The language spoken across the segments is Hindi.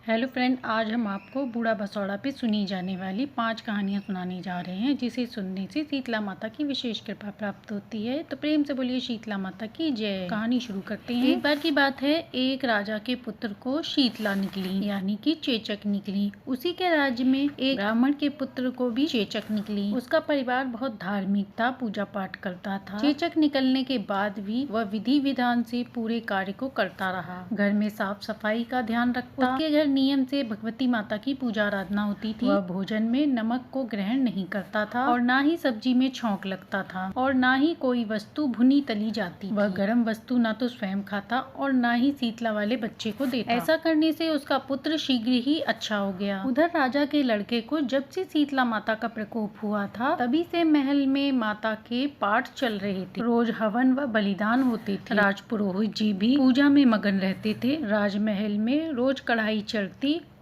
हेलो फ्रेंड, आज हम आपको बूढ़ा बसौड़ा पे सुनी जाने वाली 5 कहानियाँ सुनाने जा रहे हैं, जिसे सुनने से शीतला माता की विशेष कृपा प्राप्त होती है। तो प्रेम से बोलिए शीतला माता की जय। कहानी शुरू करते हैं। एक बार की बात है, एक राजा के पुत्र को शीतला निकली, यानी कि चेचक निकली। उसी के राज्य में एक ब्राह्मण के पुत्र को भी चेचक निकली। उसका परिवार बहुत धार्मिक था, पूजा पाठ करता था। चेचक निकलने के बाद भी वह विधि विधान से पूरे कार्य को करता रहा। घर में साफ सफाई का ध्यान रखता। उसके घर नियम से भगवती माता की पूजा आराधना होती थी। वह भोजन में नमक को ग्रहण नहीं करता था और ना ही सब्जी में छौंक लगता था और ना ही कोई वस्तु भुनी तली जाती। वह गर्म वस्तु ना तो स्वयं खाता और ना ही शीतला वाले बच्चे को देता। ऐसा करने से उसका पुत्र शीघ्र ही अच्छा हो गया। उधर राजा के लड़के को जब से शीतला माता का प्रकोप हुआ था, तभी से महल में माता के पाठ चल रहे थे। रोज हवन व बलिदान होते थे। राजपुरोहित जी भी पूजा में मगन रहते थे। राजमहल में रोज कढ़ाई चढ़ती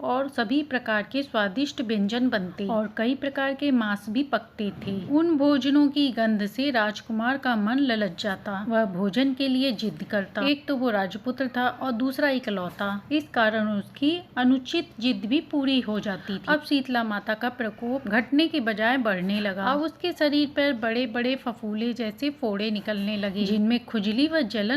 और सभी प्रकार के स्वादिष्ट व्यंजन बनते और कई प्रकार के मांस भी पकते थे। उन भोजनों की गंध से राजकुमार का मन ललच जाता। वह भोजन के लिए जिद करता। एक तो वो राजपुत्र था और दूसरा इकलौता, इस कारण उसकी अनुचित जिद भी पूरी हो जाती थी। अब शीतला माता का प्रकोप घटने के बजाय बढ़ने लगा। अब उसके शरीर पर बड़े बड़े फफूले जैसे फोड़े निकलने लगे, जिसमें खुजली व जलन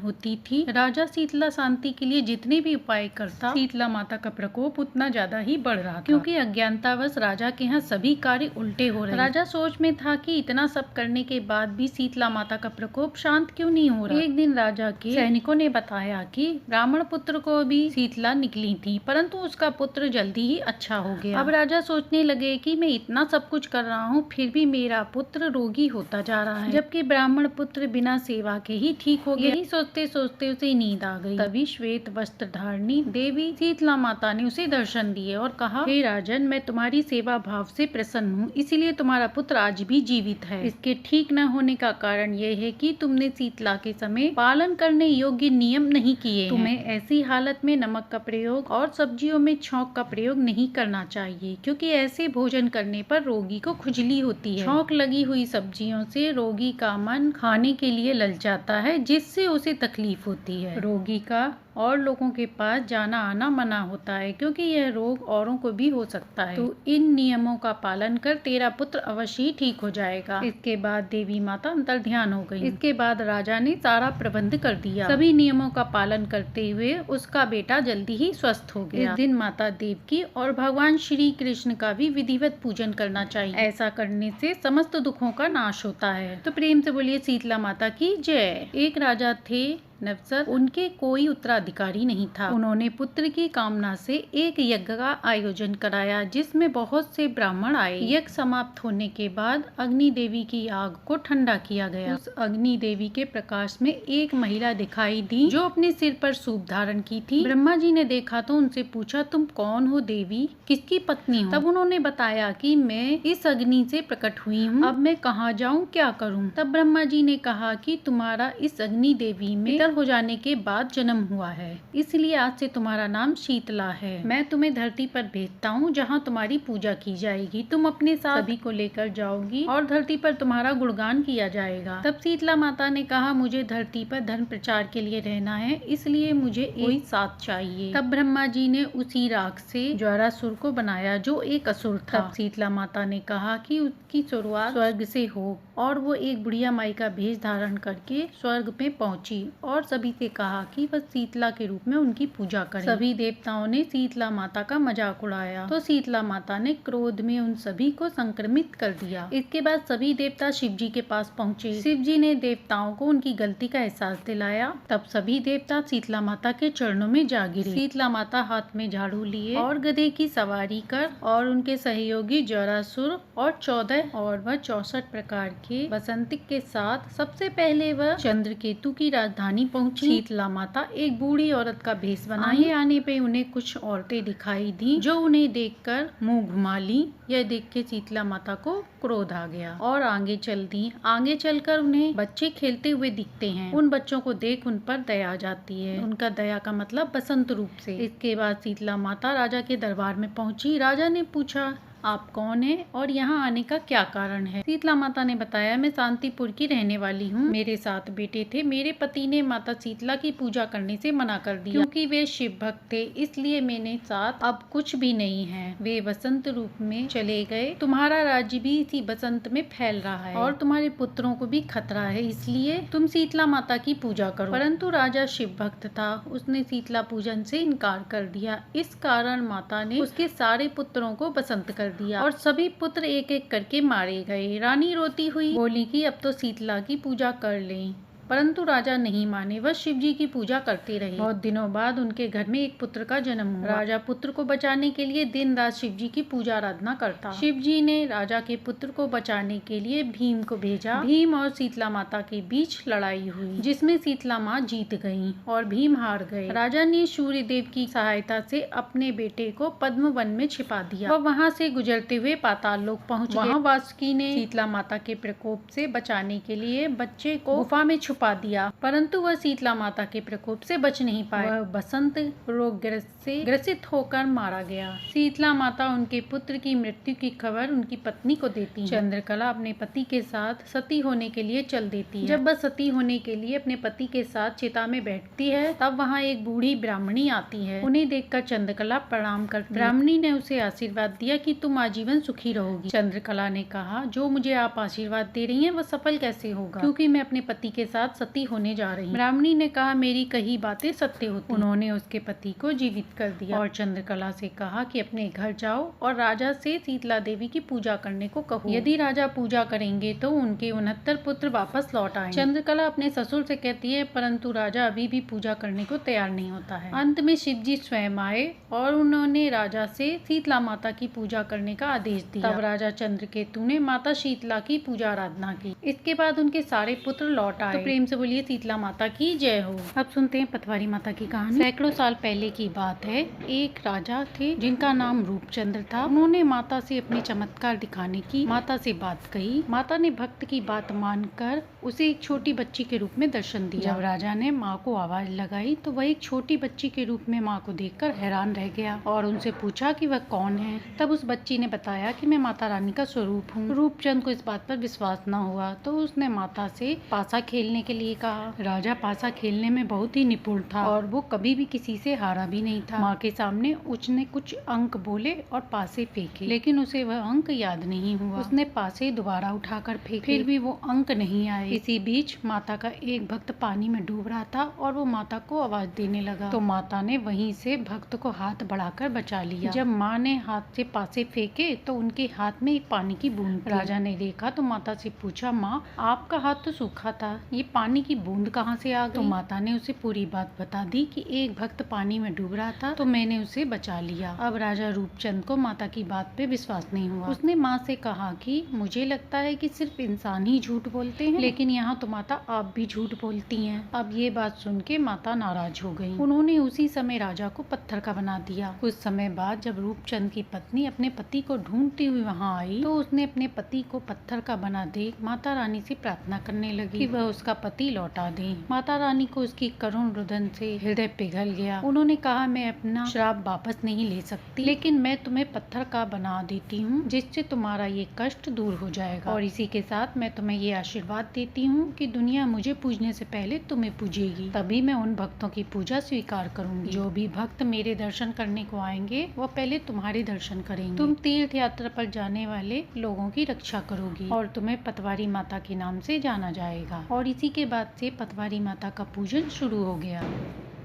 होती थी। राजा शीतला शांति के लिए जितने भी उपाय करता, शीतला माता का प्रकोप उतना ज्यादा ही बढ़ रहा था, क्योंकि अज्ञानतावश राजा के यहाँ सभी कार्य उल्टे हो रहे। राजा सोच में था कि इतना सब करने के बाद भी शीतला माता का प्रकोप शांत क्यों नहीं हो रहा। एक दिन राजा के सैनिकों ने बताया कि ब्राह्मण पुत्र को भी शीतला निकली थी, परंतु उसका पुत्र जल्दी ही अच्छा हो गया। अब राजा सोचने लगे कि मैं इतना सब कुछ कर रहा हूँ, फिर भी मेरा पुत्र रोगी होता जा रहा है, जबकि ब्राह्मण पुत्र बिना सेवा के ही ठीक हो गया। यही सोचते सोचते उसे नींद आ गई। तभी श्वेत वस्त्र धारणी देवी शीतला माता ने उसे दर्शन दिए और कहा, हे राजन, मैं तुम्हारी सेवा भाव से प्रसन्न हूँ, इसीलिए तुम्हारा पुत्र आज भी जीवित है। इसके ठीक न होने का कारण यह है कि तुमने शीतला के समय पालन करने योग्य नियम नहीं किए। तुम्हें ऐसी हालत में नमक का प्रयोग और सब्जियों में छौंक का प्रयोग नहीं करना चाहिए, क्योंकि ऐसे भोजन करने पर रोगी को खुजली होती है। छौंक लगी हुई सब्जियों से रोगी का मन खाने के लिए ललचाता है, जिससे उसे तकलीफ होती है। रोगी का और लोगों के पास जाना आना मना होता है, क्योंकि यह रोग औरों को भी हो सकता है। तो इन नियमों का पालन कर तेरा पुत्र अवश्य ही ठीक हो जाएगा। इसके बाद देवी माता अंतर्ध्यान हो गई। इसके बाद राजा ने सारा प्रबंध कर दिया। सभी नियमों का पालन करते हुए उसका बेटा जल्दी ही स्वस्थ हो गया। इस दिन माता देवकी और भगवान श्री कृष्ण का भी विधिवत पूजन करना चाहिए। ऐसा करने से समस्त दुखों का नाश होता है। तो प्रेम से बोलिए शीतला माता की जय। एक राजा थे नवसर, उनके कोई उत्तराधिकारी नहीं था। उन्होंने पुत्र की कामना से एक यज्ञ का आयोजन कराया, जिसमें बहुत से ब्राह्मण आए। यज्ञ समाप्त होने के बाद अग्नि देवी की आग को ठंडा किया गया। उस अग्नि देवी के प्रकाश में एक महिला दिखाई दी, जो अपने सिर पर सूप धारण की थी। ब्रह्मा जी ने देखा तो उनसे पूछा, तुम कौन हो देवी, किसकी पत्नी हो? तब उन्होंने बताया कि मैं इस अग्नि से प्रकट हुई हूँ, अब मैं कहाँ जाऊँ, क्या करूँ? तब ब्रह्मा जी ने कहा कि तुम्हारा इस अग्नि देवी में हो जाने के बाद जन्म हुआ है, इसलिए आज से तुम्हारा नाम शीतला है। मैं तुम्हें धरती पर भेजता हूँ, जहाँ तुम्हारी पूजा की जाएगी। तुम अपने साथ सभी को लेकर जाओगी और धरती पर तुम्हारा गुणगान किया जाएगा। तब शीतला माता ने कहा, मुझे धरती पर धर्म प्रचार के लिए रहना है, इसलिए मुझे एक साथ चाहिए। तब ब्रह्मा जी ने उसी राख से ज्वारासुर को बनाया, जो एक असुर था। तब शीतला माता ने कहा कि उसकी शुरुआत स्वर्ग से हो, और वो एक बुढ़िया माई का भेष धारण करके स्वर्ग में पहुंची और सभी से कहा कि वह शीतला के रूप में उनकी पूजा करें। सभी देवताओं ने शीतला माता का मजाक उड़ाया, तो शीतला माता ने क्रोध में उन सभी को संक्रमित कर दिया। इसके बाद सभी देवता शिव जी के पास पहुँचे। शिव जी ने देवताओं को उनकी गलती का एहसास दिलाया। तब सभी देवता शीतला माता के चरणों में जा गिरे। शीतला माता हाथ में झाड़ू लिए और गधे की सवारी कर और उनके सहयोगी ज्वारासुर और 14 और वह 64 प्रकार के बसंतिक के साथ सबसे पहले वह चंद्रकेतु की राजधानी पहुंची। शीतला माता एक बूढ़ी औरत का भेष बनाई। आने पे उन्हें कुछ औरतें दिखाई दी, जो उन्हें देखकर मुंह घुमा ली। यह देख के शीतला माता को क्रोध आ गया और आगे चल दी। आगे चलकर उन्हें बच्चे खेलते हुए दिखते हैं। उन बच्चों को देख उन पर दया आ जाती है। उनका दया का मतलब बसंत रूप से। इसके बाद शीतला माता राजा के दरबार में पहुंची। राजा ने पूछा, आप कौन हैं और यहाँ आने का क्या कारण है। शीतला माता ने बताया, मैं शांतिपुर की रहने वाली हूँ। मेरे 7 बेटे थे। मेरे पति ने माता शीतला की पूजा करने से मना कर दिया क्योंकि वे शिव भक्त थे, इसलिए मैंने साथ अब कुछ भी नहीं है। वे बसंत रूप में चले गए। तुम्हारा राज्य भी इसी बसंत में फैल रहा है और तुम्हारे पुत्रों को भी खतरा है, इसलिए तुम शीतला माता की पूजा करो। परंतु राजा शिव भक्त था, उसने शीतला पूजन से इनकार कर दिया। इस कारण माता ने उसके सारे पुत्रों को बसंत कर दिया और सभी पुत्र एक एक करके मारे गए। रानी रोती हुई बोली कि अब तो शीतला की पूजा कर लें, परंतु राजा नहीं माने। वह शिव जी की पूजा करते रहे। बहुत दिनों बाद उनके घर में एक पुत्र का जन्म हुआ। राजा पुत्र को बचाने के लिए दिन रात शिव जी की पूजा आराधना करता। शिव जी ने राजा के पुत्र को बचाने के लिए भीम को भेजा। भीम और शीतला माता के बीच लड़ाई हुई, जिसमें शीतला माँ जीत गयी और भीम हार गए। राजा ने सूर्य देव की सहायता से अपने बेटे को पद्म वन में छिपा दिया। वह वहाँ से गुजरते हुए पाताल लोक पहुँच गए। वहाँ वासुकी ने शीतला माता के प्रकोप से बचाने के लिए बच्चे को गुफा में छुपा दिया, परंतु वह शीतला माता के प्रकोप से बच नहीं पाए। वह बसंत रोग से ग्रसित होकर मारा गया। शीतला माता उनके पुत्र की मृत्यु की खबर उनकी पत्नी को देती है। चंद्रकला अपने पति के साथ सती होने के लिए चल देती है। जब वह सती होने के लिए अपने पति के साथ चिता में बैठती है, तब वहाँ एक बूढ़ी ब्राह्मणी आती है। उन्हें देखकर चंद्रकला प्रणाम करती है। ब्राह्मणी ने उसे आशीर्वाद दिया कि तुम आजीवन सुखी रहोगी। चंद्रकला ने कहा, जो मुझे आप आशीर्वाद दे रही हैं वह सफल कैसे होगा, क्योंकि मैं अपने पति के साथ सती होने जा रही। ब्राह्मणी ने कहा, मेरी कही बातें सत्य होती। उन्होंने उसके पति को जीवित कर दिया और चंद्रकला से कहा कि अपने घर जाओ और राजा से शीतला देवी की पूजा करने को कहो। यदि राजा पूजा करेंगे तो उनके 69 पुत्र वापस लौट आएंगे। चंद्रकला अपने ससुर से कहती है, परंतु राजा अभी भी पूजा करने को तैयार नहीं होता है। अंत में शिव जी स्वयं आए और उन्होंने राजा से शीतला माता की पूजा करने का आदेश दिया। तब राजा चंद्रकेतु ने माता शीतला की पूजा आराधना की। इसके बाद उनके सारे पुत्र लौट आए। तो प्रेम से बोलिए शीतला माता की जय हो। अब सुनते हैं पतवारी माता की कहानी। सैकड़ों साल पहले की बात है। एक राजा थे जिनका नाम रूपचंद्र था। उन्होंने माता से अपने चमत्कार दिखाने की माता से बात कही। माता ने भक्त की बात मानकर उसे एक छोटी बच्ची के रूप में दर्शन दिया। जब राजा ने माँ को आवाज लगाई तो वह एक छोटी बच्ची के रूप में माँ को देखकर हैरान रह गया और उनसे पूछा कि वह कौन है। तब उस बच्ची ने बताया कि मैं माता रानी का स्वरूप हूँ। रूपचंद को इस बात पर विश्वास न हुआ तो उसने माता से पासा खेलने के लिए कहा। राजा पासा खेलने में बहुत ही निपुण था और वो कभी भी किसी से हारा भी नहीं था। माँ के सामने उसने कुछ अंक बोले और पासे फेंके, लेकिन उसे वह अंक याद नहीं हुआ। उसने पासे दोबारा उठाकर फेंके, फिर भी वो अंक नहीं आए। इसी बीच माता का एक भक्त पानी में डूब रहा था और वो माता को आवाज देने लगा, तो माता ने वहीं से भक्त को हाथ बढ़ाकर बचा लिया। जब माँ ने हाथ से पासे फेंके तो उनके हाथ में एक पानी की बूंद थी। राजा ने देखा तो माता से पूछा, माँ आपका हाथ तो सूखा था, ये पानी की बूंद कहाँ से आ गई? तो माता ने उसे पूरी बात बता दी कि एक भक्त पानी में डूब रहा था तो मैंने उसे बचा लिया। अब राजा रूपचंद को माता की बात पे विश्वास नहीं हुआ। उसने माँ से कहा कि मुझे लगता है कि सिर्फ इंसान ही झूठ बोलते हैं, लेकिन यहाँ तो माता आप भी झूठ बोलती हैं। अब ये बात सुन के माता नाराज हो गई। उन्होंने उसी समय राजा को पत्थर का बना दिया। कुछ समय बाद जब रूपचंद की पत्नी अपने पति को ढूंढती हुई वहाँ आई तो उसने अपने पति को पत्थर का बना देख माता रानी से प्रार्थना करने लगी कि वह उसका पति लौटा दे। माता रानी को उसकी करुण रुदन से हृदय पिघल गया। उन्होंने कहा, मैं अपना श्राप वापस नहीं ले सकती, लेकिन मैं तुम्हें पत्थर का बना देती हूँ जिससे तुम्हारा ये कष्ट दूर हो जाएगा। और इसी के साथ मैं तुम्हें ये आशीर्वाद देती हूँ कि दुनिया मुझे पूजने से पहले तुम्हें पूजेगी, तभी मैं उन भक्तों की पूजा स्वीकार करूंगी। जो भी भक्त मेरे दर्शन करने को आएंगे वो पहले तुम्हारे दर्शन करेंगे। तुम तीर्थ यात्रा पर जाने वाले लोगों की रक्षा करोगी और तुम्हें पतवारी माता के नाम से जाना जाएगा। और इसी के बाद से पतवारी माता का पूजन शुरू हो गया।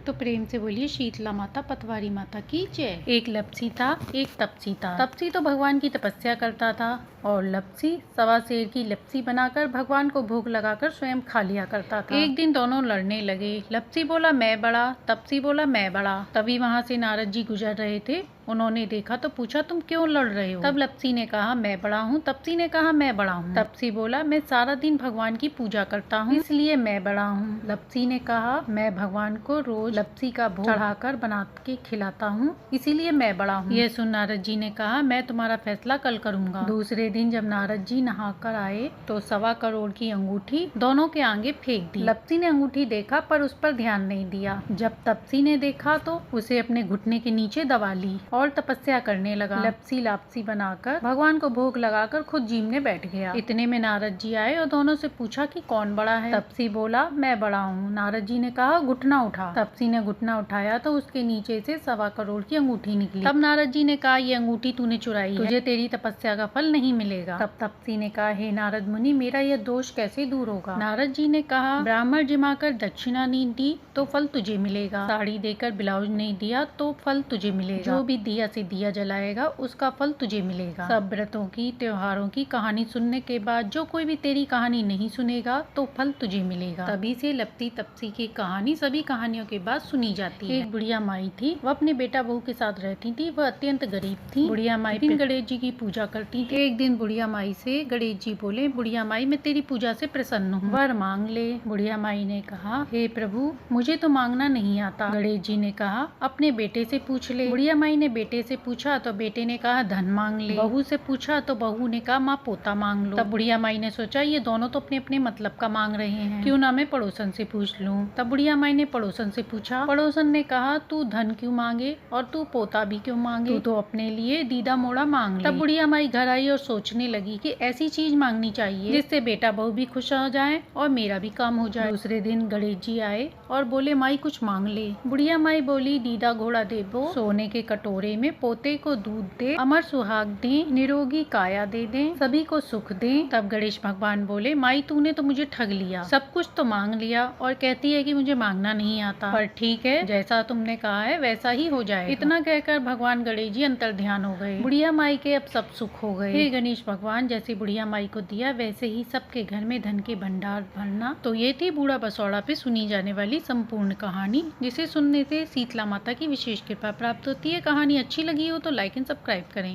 तो प्रेम से बोलिए शीतला माता पतवारी माता की जय। एक लपसी था, एक तपसी था। तपसी तो भगवान की तपस्या करता था और लपसी सवा शेर की लपसी बनाकर भगवान को भोग लगाकर स्वयं खा लिया करता था। एक दिन दोनों लड़ने लगे। लपसी बोला मैं बड़ा, तपसी बोला मैं बड़ा। तभी वहाँ से नारद जी गुजर रहे थे। उन्होंने देखा तो पूछा, तुम क्यों लड़ रहे हो? तब लपसी ने कहा, मैं बड़ा हूँ। तपसी ने कहा, मैं बड़ा हूँ। तपसी बोला, मैं सारा दिन भगवान की पूजा करता हूँ इसलिए मैं बड़ा हूँ। लपसी ने कहा, मैं भगवान को रोज लपसी का भोग चढ़ाकर बना के खिलाता हूँ इसीलिए मैं बड़ा हूँ। यह सुन नारद जी ने कहा, मैं तुम्हारा फैसला कल करूँगा। दूसरे दिन जब नारद जी नहाकर आए तो 1.25 करोड़ की अंगूठी दोनों के आगे फेंक दी। लपसी ने अंगूठी देखा पर उस पर ध्यान नहीं दिया। जब तपसी ने देखा तो उसे अपने घुटने के नीचे दबा ली और तपस्या करने लगा। लपसी लापसी बनाकर भगवान को भोग लगाकर खुद जीमने बैठ गया। इतने में नारद जी आए और दोनों से पूछा कि कौन बड़ा है। तपसी बोला मैं बड़ा हूँ। नारद जी ने कहा घुटना उठा। तपसी ने घुटना उठाया तो उसके नीचे से 1.25 करोड़ की अंगूठी निकली। तब नारद जी ने कहा ये अंगूठी तूने चुराई है, तुझे तेरी तपस्या का फल नहीं मिलेगा। तब तपसी ने कहा हे नारद मुनि, मेरा यह दोष कैसे दूर होगा। नारद जी ने कहा ब्राह्मण जिमाकर दक्षिणा नहीं दी तो फल तुझे मिलेगा, साड़ी देकर ब्लाउज नहीं दिया तो फल तुझे मिलेगा, जो भी दिया से दिया जलाएगा उसका फल तुझे मिलेगा। सब व्रतों की त्योहारों की कहानी सुनने के बाद जो कोई भी तेरी कहानी नहीं सुनेगा तो फल तुझे मिलेगा। तभी से लपसी तपसी की कहानी सभी कहानियों के बाद सुनी जाती है। एक बुढ़िया माई थी, वह अपने बेटा बहू के साथ रहती थी। वह अत्यंत गरीब थी। बुढ़िया माई दिन गणेश जी की पूजा करती थी। एक दिन बुढ़िया माई से गणेश जी बोले बुढ़िया माई मैं तेरी पूजा से प्रसन्न हूँ, वर मांग ले। बुढ़िया माई ने कहा हे प्रभु मुझे तो मांगना नहीं आता। गणेश जी ने कहा अपने बेटे से पूछ ले। बुढ़िया माई ने बेटे से पूछा तो बेटे ने कहा धन मांग ले। बहू से पूछा तो बहू ने कहा माँ पोता मांग लो। तब बुढ़िया माई ने सोचा ये दोनों तो अपने अपने मतलब का मांग रहे हैं, क्यों ना मैं पड़ोसन से पूछ लूं। तब बुढ़िया माई ने पड़ोसन से पूछा। पड़ोसन ने कहा तू धन क्यों मांगे और तू पोता भी क्यों मांगे, तू तो अपने लिए दीदा मोड़ा मांग ले। तब बुढ़िया माई घर आई और सोचने लगी कि ऐसी चीज मांगनी चाहिए जिससे बेटा बहू भी खुश हो जाए और मेरा भी काम हो जाए। दूसरे दिन गणेश जी आए और बोले माई कुछ मांग ले। बुढ़िया माई बोली दीदा घोड़ा देबो, सोने के कटोरे में पोते को दूध दे, अमर सुहाग दे, निरोगी काया दे दे, सभी को सुख दे। तब गणेश भगवान बोले माई तूने तो मुझे ठग लिया, सब कुछ तो मांग लिया और कहती है कि मुझे मांगना नहीं आता, पर ठीक है जैसा तुमने कहा है वैसा ही हो जाए। इतना कहकर भगवान गणेश जी अंतर ध्यान हो गए। बुढ़िया माई के अब सब सुख हो गए। हे गणेश भगवान जैसे बुढ़िया माई को दिया वैसे ही सबके घर में धन के भंडार भरना। तो ये थी बूढ़ा बसौड़ा पे सुनी जाने वाली संपूर्ण कहानी, जिसे सुनने से शीतला माता की विशेष कृपा प्राप्त होती है। कहानी अच्छी लगी हो तो लाइक एंड सब्सक्राइब करें।